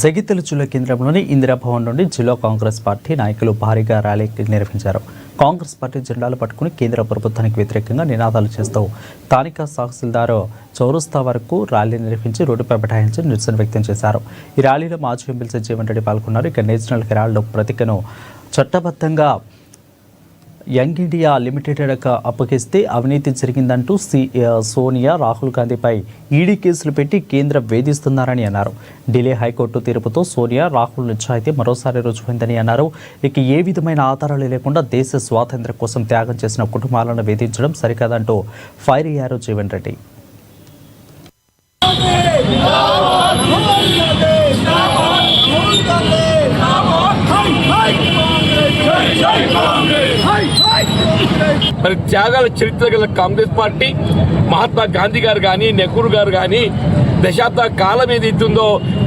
జగిత్యాల జిల్లా కేంద్రంలోని ఇందిరాభవన్ నుండి జిల్లా కాంగ్రెస్ పార్టీ నాయకులు భారీగా ర్యాలీ నిర్వహించారు. కాంగ్రెస్ పార్టీ జెండాలు పట్టుకుని కేంద్ర ప్రభుత్వానికి వ్యతిరేకంగా నినాదాలు చేస్తూ స్థానిక తహసీల్దార్ చౌరస్తా వరకు ర్యాలీ నిర్వహించి రోడ్డుపై బైఠాయించి నిరసన వ్యక్తం చేశారు. ఈ ర్యాలీలో మాజీ ఎమ్మెల్సీ జీవన్ రెడ్డి పాల్గొన్నారు. ఇక నేషనల్ హెరాల్డ్ పత్రికను చట్టబద్ధంగా యంగ్ ఇండియా లిమిటెడ్కు అప్పగిస్తే అవినీతి జరిగిందంటూ సోనియా రాహుల్ గాంధీపై ఈడీ కేసులు పెట్టి కేంద్రం వేధిస్తున్నారని అన్నారు. ఢిల్లీ హైకోర్టు తీర్పుతో సోనియా రాహుల్ నిశ్చయితీ మరోసారి రుజువైందని అన్నారు. ఇక ఏ విధమైన ఆధారాలు లేకుండా దేశ స్వాతంత్ర్యం కోసం త్యాగం చేసిన కుటుంబాలను వేధించడం సరికాదంటూ ఫైర్ అయ్యారు జీవన్ రెడ్డి. మరి త్యాగాల చరిత్ర గల కాంగ్రెస్ పార్టీ మహాత్మా గాంధీ గారు కానీ నెహ్రూ గారు కానీ దశాబ్ద కాలం ఏదైతుందో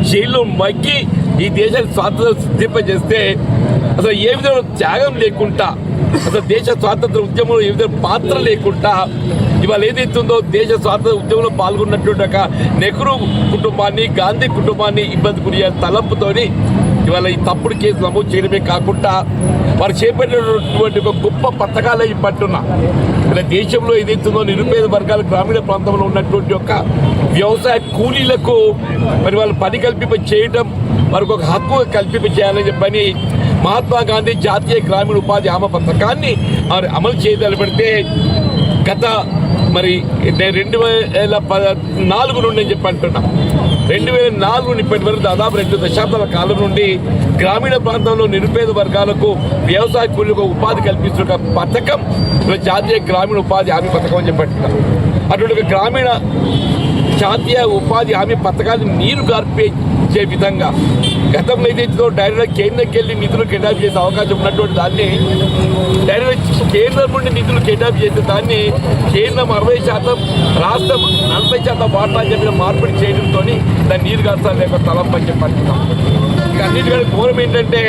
జైల్లో మగ్గి ఈ దేశానికి స్వాతంత్రం సిద్ధింపజేస్తే అసలు ఏ విధంగా త్యాగం లేకుండా అసలు దేశ స్వాతంత్ర ఉద్యమంలో ఏ విధంగా పాత్ర లేకుండా ఇవాళ ఏదైతుందో దేశ స్వాతంత్ర ఉద్యమంలో పాల్గొన్నటువంటి ఒక నెహ్రూ కుటుంబాన్ని గాంధీ కుటుంబాన్ని ఇబ్బంది గురి తలంపుతోని ఇవాళ ఈ తప్పుడు కేసు నమోదు చేయడమే కాకుండా వారు చేపట్టినటువంటి ఒక గొప్ప పథకాలే పట్టున్నా ఇలా దేశంలో ఏదైతుందో నిరుపేద వర్గాల గ్రామీణ ప్రాంతంలో ఉన్నటువంటి ఒక వ్యవసాయ కూలీలకు మరి వాళ్ళు పని కల్పింప చేయడం వారికి ఒక హక్కు కల్పింప చేయాలని చెప్పని మహాత్మా గాంధీ జాతీయ గ్రామీణ ఉపాధి హామీ పథకాన్ని అమలు చేయదలబడితే గత మరి 2014 నుండి అని చెప్పి అంటున్నాం. 2004 నుండి ఇప్పటి వరకు దాదాపు 2 దశాబ్దాల కాలం నుండి గ్రామీణ ప్రాంతంలో నిరుపేద వర్గాలకు వ్యవసాయ కూలీలకు ఉపాధి కల్పిస్తున్న పథకం జాతీయ గ్రామీణ ఉపాధి హామీ పథకం అని చెప్పి అంటున్నాం. అటువంటి గ్రామీణ జాతీయ ఉపాధి హామీ పథకాన్ని నీరు గార్పేచే విధంగా గతంలో ఏదైతే డైరెక్ట్ కేంద్రంకి వెళ్ళి నిధులు కేటాయింపు చేసే అవకాశం ఉన్నటువంటి దాన్ని డైరెక్ట్ కేంద్రం నుండి నిధులు కేటాయింపు చేసే దాన్ని కేంద్రం 60%, రాష్ట్రం 40% వాటా చెప్పిన మార్పిడి చేయడంతో దాన్ని నీరు గార్చాలి లేక తలంపని చెప్పి అంటున్నాం. ఇక అన్నిటికంటే ఘోరం ఏంటంటే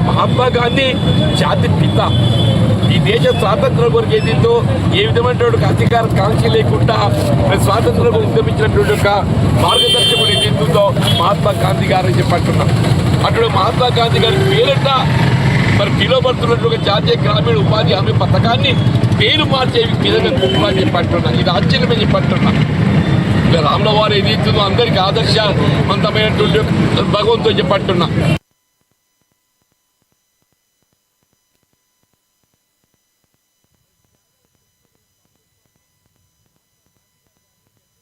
మహాత్మా గాంధీ జాతి పిత ఈ దేశ స్వాతంత్రం కొరకు ఏదైందో ఏ విధమైనటువంటి అధికార కాంక్ష లేకుండా స్వాతంత్రం ఉద్యమించినటువంటి ఒక మార్గదర్శకుడు ఏదైతుందో మహాత్మా గాంధీ గారు అని చెప్పంటున్నాం. అటువంటి మహాత్మా గాంధీ గారి పేరిట మరి పిలువబడుతున్నటువంటి జాతీయ గ్రామీణ ఉపాధి హామీ పథకాన్ని పేరు మార్చే విధంగా కుటుంబాన్ని చెప్పంటున్నా. ఇది ఆశ్చర్యమే చెప్పంటున్నా. రాముల వారు ఏదైతుందో అందరికీ ఆదర్శవంతమైనటువంటి భగవంతుడు చెప్పంటున్నా.